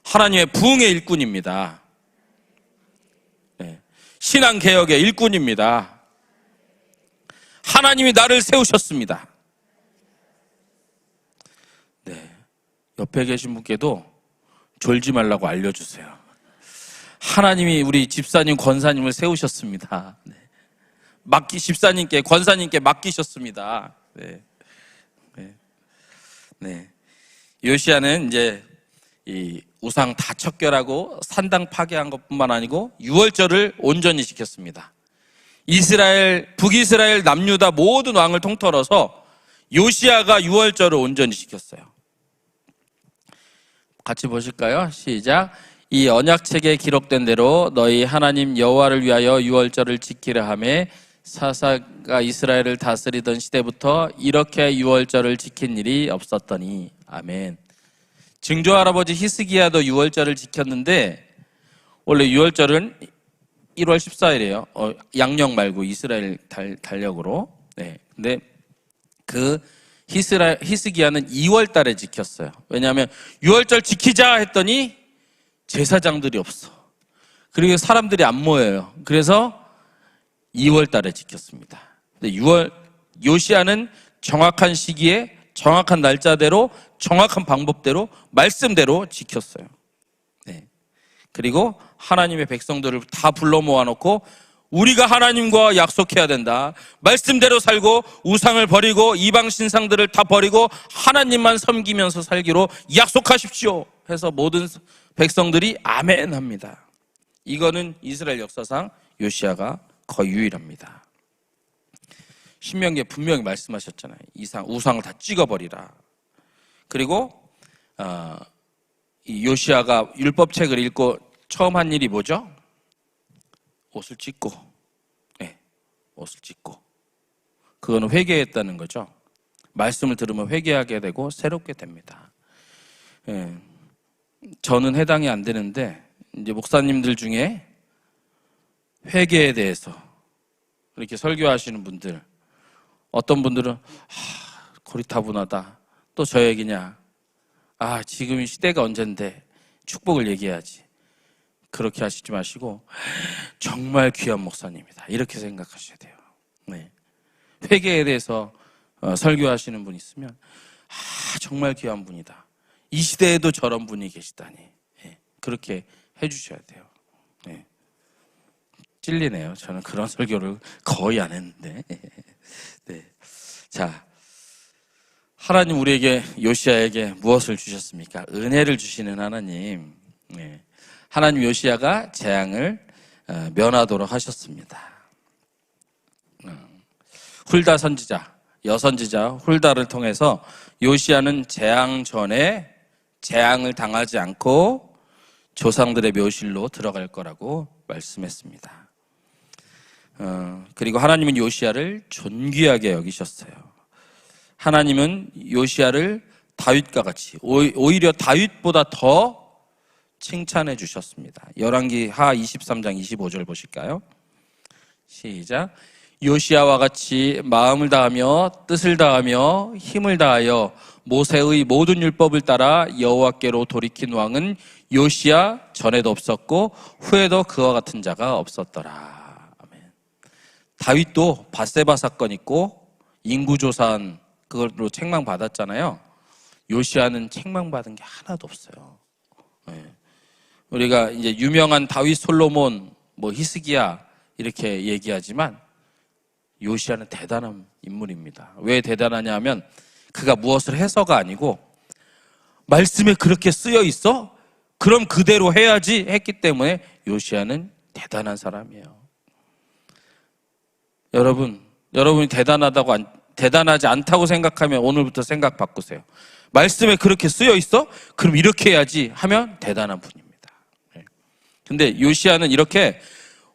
하나님의 부흥의 일꾼입니다. 네. 신앙개혁의 일꾼입니다. 하나님이 나를 세우셨습니다. 네. 옆에 계신 분께도 졸지 말라고 알려주세요. 하나님이 우리 집사님, 권사님을 세우셨습니다. 네. 집사님께, 권사님께 맡기셨습니다. 네. 네. 요시야는 이제 이 우상 다 척결하고 산당 파괴한 것뿐만 아니고 유월절을 온전히 지켰습니다. 북이스라엘, 남유다 모든 왕을 통틀어서 요시야가 유월절을 온전히 지켰어요. 같이 보실까요? 시작. 이 언약책에 기록된 대로 너희 하나님 여호와를 위하여 유월절을 지키려 하매 사사가 이스라엘을 다스리던 시대부터 이렇게 유월절을 지킨 일이 없었더니. 아멘. 증조 할아버지 히스기야도 유월절을 지켰는데, 원래 유월절은 1월 14일이에요. 양력 말고 이스라엘 달력으로. 네. 근데 그 히스기야는 2월 달에 지켰어요. 왜냐하면 유월절 지키자 했더니 제사장들이 없어. 그리고 사람들이 안 모여요. 그래서 2월 달에 지켰습니다. 근데 요시야는 정확한 시기에 정확한 날짜대로 정확한 방법대로 말씀대로 지켰어요. 네. 그리고 하나님의 백성들을 다 불러 모아놓고 우리가 하나님과 약속해야 된다. 말씀대로 살고 우상을 버리고 이방 신상들을 다 버리고 하나님만 섬기면서 살기로 약속하십시오 해서 모든 백성들이 아멘 합니다. 이거는 이스라엘 역사상 요시야가 거의 유일합니다. 신명기에 분명히 말씀하셨잖아요. 우상을 다 찍어버리라. 그리고 이 요시야가 율법책을 읽고 처음 한 일이 뭐죠? 옷을 찢고, 네, 옷을 찢고. 그거는 회개했다는 거죠. 말씀을 들으면 회개하게 되고 새롭게 됩니다. 네, 저는 해당이 안 되는데 이제 목사님들 중에 회개에 대해서 이렇게 설교하시는 분들, 어떤 분들은 고리타분하다, 또 저 얘기냐, 지금 이 시대가 언젠데 축복을 얘기해야지, 그렇게 하시지 마시고 정말 귀한 목사님이다 이렇게 생각하셔야 돼요. 네. 회개에 대해서 설교하시는 분 있으면 정말 귀한 분이다, 이 시대에도 저런 분이 계시다니, 그렇게 해주셔야 돼요. 네. 찔리네요. 저는 그런 설교를 거의 안 했는데. 네. 자, 하나님 우리에게, 요시야에게 무엇을 주셨습니까? 은혜를 주시는 하나님. 네. 하나님 요시야가 재앙을 면하도록 하셨습니다. 훌다 선지자, 여선지자 훌다를 통해서 요시야는 재앙 전에 재앙을 당하지 않고 조상들의 묘실로 들어갈 거라고 말씀했습니다. 그리고 하나님은 요시야를 존귀하게 여기셨어요. 하나님은 요시야를 다윗과 같이, 오히려 다윗보다 더 칭찬해 주셨습니다. 열왕기 하 23장 25절 보실까요? 시작. 요시야와 같이 마음을 다하며 뜻을 다하며 힘을 다하여 모세의 모든 율법을 따라 여호와께로 돌이킨 왕은 요시야 전에도 없었고 후에도 그와 같은 자가 없었더라. 아멘. 다윗도 밧세바 사건 있고 인구조사한 그걸로 책망받았잖아요. 요시야는 책망받은 게 하나도 없어요. 네. 우리가 이제 유명한 다윗, 솔로몬, 히스기야 이렇게 얘기하지만 요시야는 대단한 인물입니다. 왜 대단하냐 하면 그가 무엇을 해서가 아니고 말씀에 그렇게 쓰여 있어? 그럼 그대로 해야지 했기 때문에 요시야는 대단한 사람이에요. 여러분이 대단하지 않다고 생각하면 오늘부터 생각 바꾸세요. 말씀에 그렇게 쓰여 있어? 그럼 이렇게 해야지 하면 대단한 분입니다. 근데 요시야는 이렇게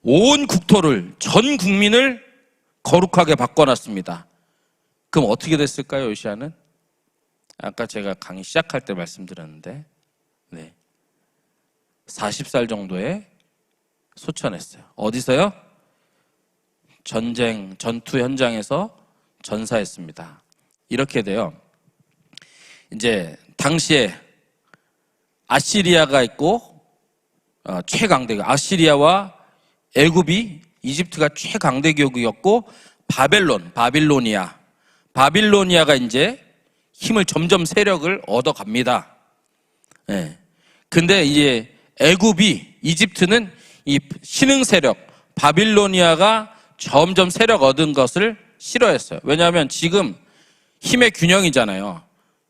온 국토를, 전 국민을 거룩하게 바꿔놨습니다. 그럼 어떻게 됐을까요, 요시야는? 아까 제가 강의 시작할 때 말씀드렸는데, 40살 정도에 소천했어요. 어디서요? 전투 현장에서 전사했습니다. 이렇게 돼요. 이제 당시에 아시리아가 있고 최강대국, 아시리아와 애굽이, 이집트가 최강대국이었고 바빌로니아가 이제 힘을 점점 세력을 얻어갑니다. 근데 이제 애굽이, 이집트는 이 신흥 세력 바빌로니아가 점점 세력 얻은 것을 싫어했어요. 왜냐하면 지금 힘의 균형이잖아요.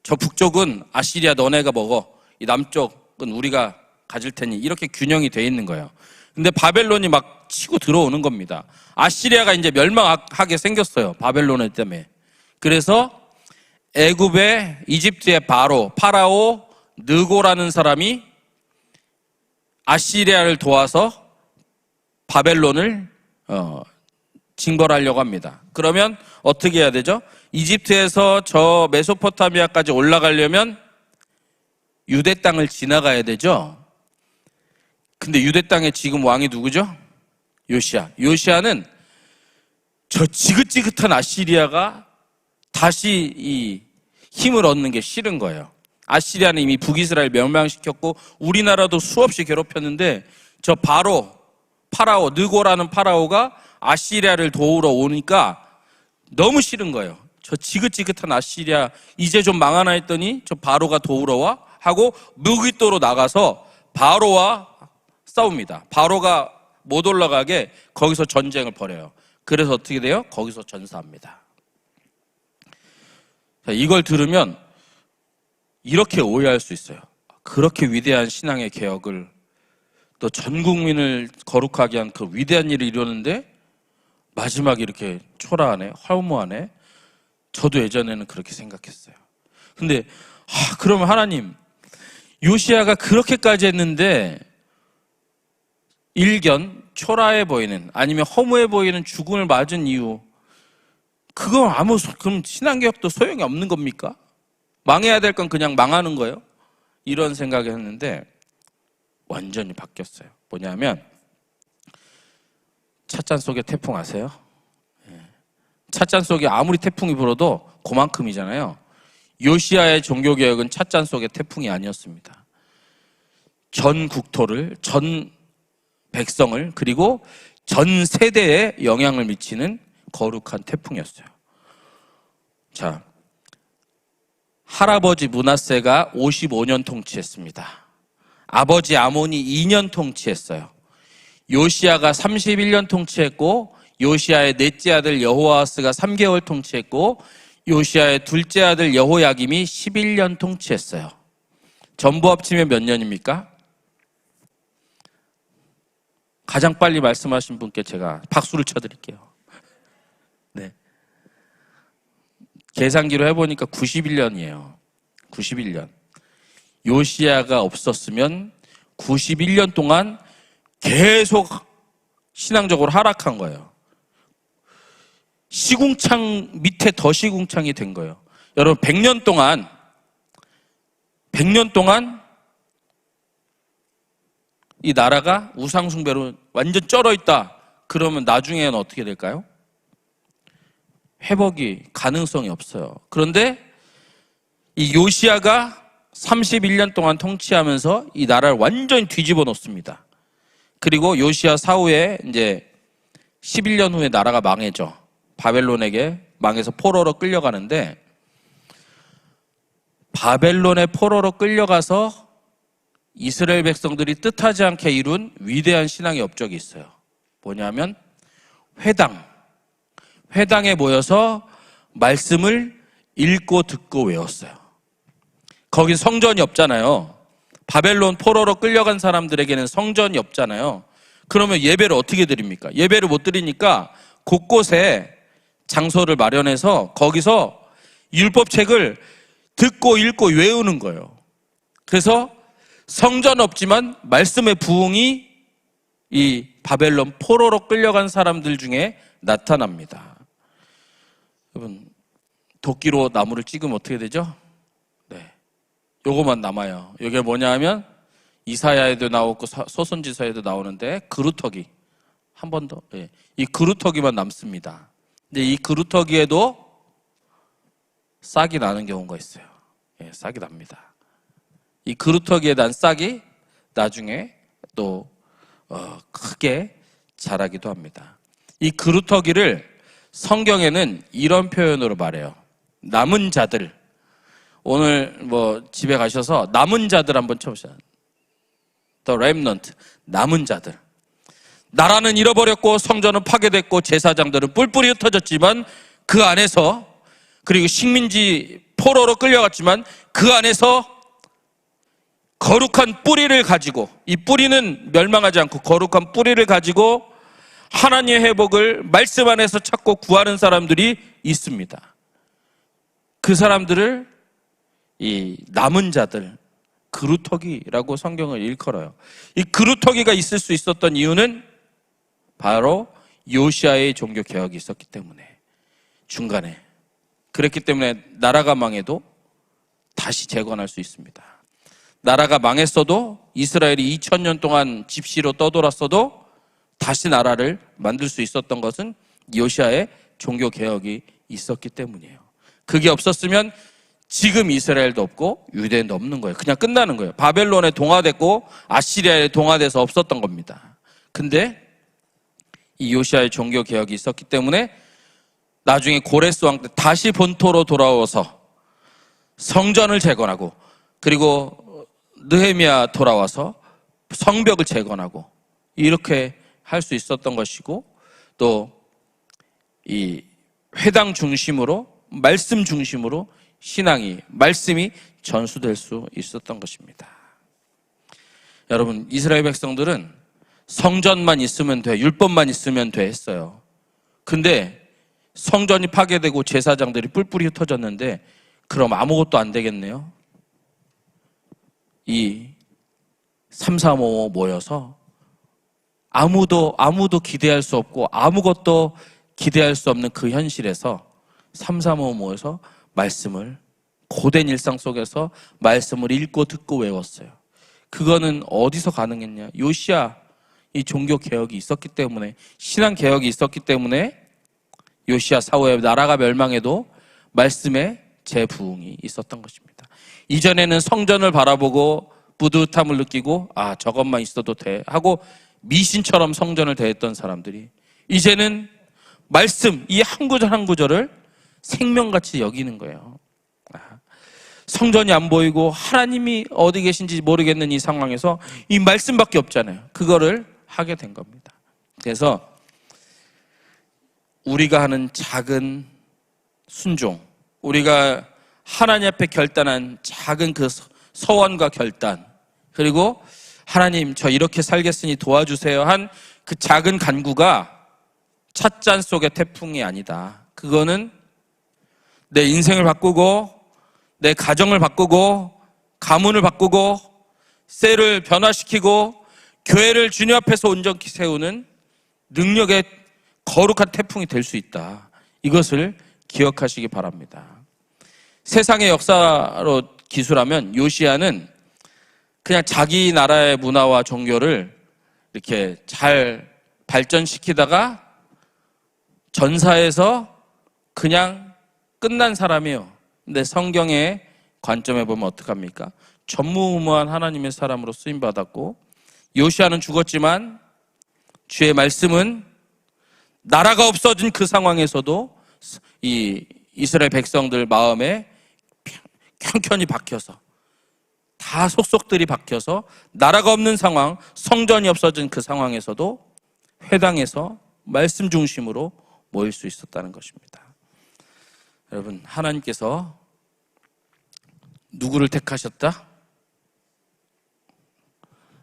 저 북쪽은 아시리아 너네가 먹어, 이 남쪽은 우리가 가질 테니, 이렇게 균형이 돼 있는 거예요. 근데 바벨론이 막 치고 들어오는 겁니다. 아시리아가 이제 멸망하게 생겼어요, 바벨론 때문에. 그래서 애굽의, 이집트의 파라오 느고라는 사람이 아시리아를 도와서 바벨론을 징벌하려고 합니다. 그러면 어떻게 해야 되죠? 이집트에서 저 메소포타미아까지 올라가려면 유대 땅을 지나가야 되죠. 근데 유대 땅에 지금 왕이 누구죠? 요시야는 저 지긋지긋한 아시리아가 다시 이 힘을 얻는 게 싫은 거예요. 아시리아는 이미 북이스라엘 멸망시켰고 우리나라도 수없이 괴롭혔는데 저 파라오, 느고라는 파라오가 아시리아를 도우러 오니까 너무 싫은 거예요. 저 지긋지긋한 아시리아 이제 좀 망하나 했더니 저 바로가 도우러 와 하고 무기또로 나가서 바로와 싸웁니다. 바로가 못 올라가게 거기서 전쟁을 벌여요. 그래서 어떻게 돼요? 거기서 전사합니다. 자, 이걸 들으면 이렇게 오해할 수 있어요. 그렇게 위대한 신앙의 개혁을, 또 전 국민을 거룩하게 한 그 위대한 일을 이루는데 마지막에 이렇게 초라하네, 허무하네. 저도 예전에는 그렇게 생각했어요. 근데 그러면 하나님, 요시야가 그렇게까지 했는데 일견 초라해 보이는, 아니면 허무해 보이는 죽음을 맞은 이유, 그건 그럼 신앙개혁도 소용이 없는 겁니까? 망해야 될 건 그냥 망하는 거예요? 이런 생각을 했는데 완전히 바뀌었어요. 뭐냐면 찻잔 속의 태풍 아세요? 찻잔 속에 아무리 태풍이 불어도 그만큼이잖아요. 요시야의 종교개혁은 찻잔 속의 태풍이 아니었습니다. 전 국토를, 전 백성을, 그리고 전 세대에 영향을 미치는 거룩한 태풍이었어요. 자, 할아버지 므낫세가 55년 통치했습니다. 아버지 아몬이 2년 통치했어요. 요시야가 31년 통치했고, 요시야의 넷째 아들 여호아스가 3개월 통치했고, 요시야의 둘째 아들 여호야김이 11년 통치했어요. 전부 합치면 몇 년입니까? 가장 빨리 말씀하신 분께 제가 박수를 쳐드릴게요. 네. 계산기로 해보니까 91년이에요. 91년. 요시야가 없었으면 91년 동안 계속 신앙적으로 하락한 거예요. 시궁창 밑에 더 시궁창이 된 거예요. 여러분 100년 동안 이 나라가 우상숭배로 완전 쩔어있다. 그러면 나중에는 어떻게 될까요? 회복이 가능성이 없어요. 그런데 이 요시야가 31년 동안 통치하면서 이 나라를 완전히 뒤집어 놓습니다. 그리고 요시야 사후에 이제 11년 후에 나라가 망해져. 바벨론에게 망해서 포로로 끌려가는데, 바벨론의 포로로 끌려가서 이스라엘 백성들이 뜻하지 않게 이룬 위대한 신앙의 업적이 있어요. 뭐냐면 회당에 모여서 말씀을 읽고 듣고 외웠어요. 거긴 성전이 없잖아요. 바벨론 포로로 끌려간 사람들에게는 성전이 없잖아요. 그러면 예배를 어떻게 드립니까? 예배를 못 드리니까 곳곳에 장소를 마련해서 거기서 율법책을 듣고 읽고 외우는 거예요. 그래서 성전 없지만 말씀의 부흥이 이 바벨론 포로로 끌려간 사람들 중에 나타납니다. 여러분, 도끼로 나무를 찍으면 어떻게 되죠? 네, 요거만 남아요. 이게 뭐냐 하면 이사야에도 나오고 소선지서에도 나오는데 그루터기 한 번 더, 예, 이 그루터기만 남습니다. 근데 이 그루터기에도 싹이 나는 경우가 있어요. 예, 싹이 납니다. 이 그루터기에 난 싹이 나중에 또 크게 자라기도 합니다. 이 그루터기를 성경에는 이런 표현으로 말해요. 남은 자들. 오늘 뭐 집에 가셔서 남은 자들 한번 쳐보세요. The remnant, 남은 자들. 나라는 잃어버렸고 성전은 파괴됐고 제사장들은 뿔뿔이 흩어졌지만 그 안에서, 그리고 식민지 포로로 끌려갔지만 그 안에서 거룩한 뿌리를 가지고, 이 뿌리는 멸망하지 않고 거룩한 뿌리를 가지고 하나님의 회복을 말씀 안에서 찾고 구하는 사람들이 있습니다. 그 사람들을 이 남은 자들, 그루터기라고 성경을 일컬어요. 이 그루터기가 있을 수 있었던 이유는 바로 요시야의 종교 개혁이 있었기 때문에, 중간에. 그랬기 때문에 나라가 망해도 다시 재건할 수 있습니다. 나라가 망했어도, 이스라엘이 2000년 동안 집시로 떠돌았어도 다시 나라를 만들 수 있었던 것은 요시야의 종교 개혁이 있었기 때문이에요. 그게 없었으면 지금 이스라엘도 없고 유대인도 없는 거예요. 그냥 끝나는 거예요. 바벨론에 동화됐고 아시리아에 동화돼서 없었던 겁니다. 근데 이 요시야의 종교 개혁이 있었기 때문에 나중에 고레스 왕 때 다시 본토로 돌아와서 성전을 재건하고, 그리고 느헤미야 돌아와서 성벽을 재건하고, 이렇게 할 수 있었던 것이고, 또 이 회당 중심으로, 말씀 중심으로 신앙이, 말씀이 전수될 수 있었던 것입니다. 여러분, 이스라엘 백성들은 성전만 있으면 돼, 율법만 있으면 돼 했어요. 근데 성전이 파괴되고 제사장들이 뿔뿔이 흩어졌는데 그럼 아무것도 안 되겠네요. 이 335 모여서 아무도 기대할 수 없고 아무것도 기대할 수 없는 그 현실에서 335 모여서 말씀을, 고된 일상 속에서 말씀을 읽고 듣고 외웠어요. 그거는 어디서 가능했냐? 요시야 이 종교 개혁이 있었기 때문에, 신앙 개혁이 있었기 때문에 요시야 사후에 나라가 멸망해도 말씀에 재부흥이 있었던 것입니다. 이전에는 성전을 바라보고 뿌듯함을 느끼고 저것만 있어도 돼 하고 미신처럼 성전을 대했던 사람들이 이제는 말씀 이 한 구절 한 구절을 생명같이 여기는 거예요. 성전이 안 보이고 하나님이 어디 계신지 모르겠는 이 상황에서 이 말씀밖에 없잖아요. 그거를 하게 된 겁니다. 그래서 우리가 하는 작은 순종, 우리가 하나님 앞에 결단한 작은 그 서원과 결단, 그리고 하나님 저 이렇게 살겠으니 도와주세요 한 그 작은 간구가 찻잔 속의 태풍이 아니다. 그거는 내 인생을 바꾸고 내 가정을 바꾸고 가문을 바꾸고 셀을 변화시키고 교회를 주님 앞에서 온전히 세우는 능력의 거룩한 태풍이 될 수 있다. 이것을 기억하시기 바랍니다. 세상의 역사로 기술하면 요시야는 그냥 자기 나라의 문화와 종교를 이렇게 잘 발전시키다가 전사에서 그냥 끝난 사람이에요. 근데 성경의 관점에 보면 어떡합니까? 전무후무한 하나님의 사람으로 쓰임받았고, 요시야는 죽었지만 주의 말씀은 나라가 없어진 그 상황에서도 이 이스라엘 백성들 마음에 켠켠이 박혀서, 다 속속들이 박혀서 나라가 없는 상황, 성전이 없어진 그 상황에서도 회당에서 말씀 중심으로 모일 수 있었다는 것입니다. 여러분, 하나님께서 누구를 택하셨다?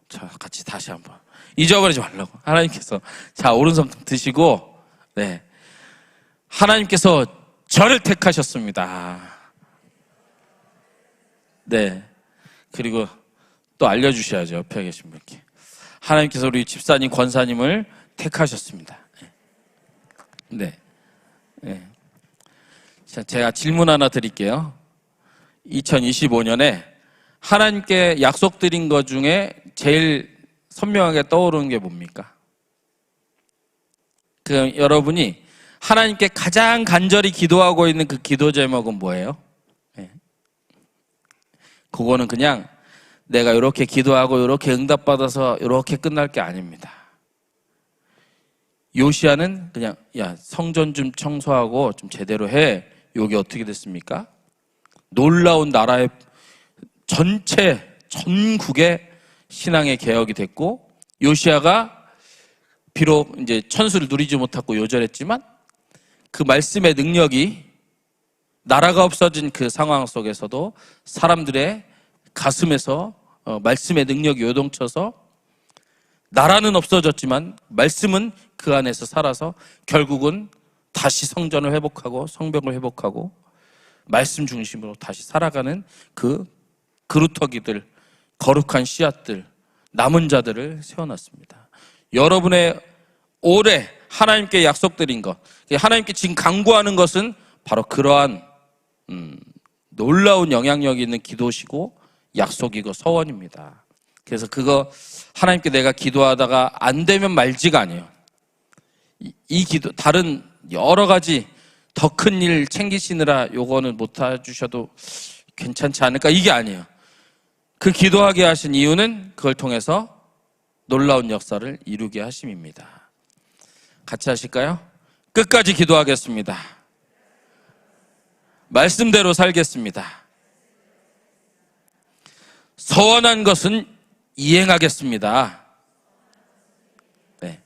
자, 같이 다시 한번 잊어버리지 말라고. 하나님께서, 자, 오른손 드시고, 네, 하나님께서 저를 택하셨습니다. 네, 그리고 또 알려주셔야죠. 옆에 계신 분께. 하나님께서 우리 집사님, 권사님을 택하셨습니다. 네, 네. 자, 제가 질문 하나 드릴게요. 2025년에 하나님께 약속드린 것 중에 제일 선명하게 떠오르는 게 뭡니까? 그 여러분이 하나님께 가장 간절히 기도하고 있는 그 기도 제목은 뭐예요? 네. 그거는 그냥 내가 이렇게 기도하고 이렇게 응답받아서 이렇게 끝날 게 아닙니다. 요시야는 그냥 야, 성전 좀 청소하고 좀 제대로 해. 여기 어떻게 됐습니까? 놀라운 나라의 전국의 신앙의 개혁이 됐고, 요시야가 비록 이제 천수를 누리지 못하고 요절했지만 그 말씀의 능력이 나라가 없어진 그 상황 속에서도 사람들의 가슴에서 말씀의 능력이 요동쳐서 나라는 없어졌지만 말씀은 그 안에서 살아서 결국은 다시 성전을 회복하고 성벽을 회복하고 말씀 중심으로 다시 살아가는 그 그루터기들, 거룩한 씨앗들, 남은 자들을 세워놨습니다. 여러분의 올해 하나님께 약속드린 것, 하나님께 지금 간구하는 것은 바로 그러한 놀라운 영향력이 있는 기도시고 약속이고 서원입니다. 그래서 그거 하나님께 내가 기도하다가 안 되면 말지가 아니에요. 이 기도, 다른 여러 가지 더 큰 일 챙기시느라 요거는 못 해주셔도 괜찮지 않을까, 이게 아니에요. 그 기도하게 하신 이유는 그걸 통해서 놀라운 역사를 이루게 하심입니다. 같이 하실까요? 끝까지 기도하겠습니다. 말씀대로 살겠습니다. 서원한 것은 이행하겠습니다. 네.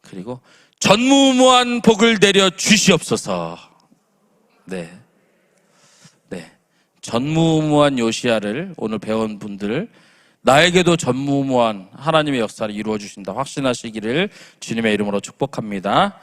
그리고 전무후무한 복을 내려 주시옵소서. 네. 네. 전무후무한 요시야를 오늘 배운 분들, 나에게도 전무후무한 하나님의 역사를 이루어 주신다 확신하시기를 주님의 이름으로 축복합니다.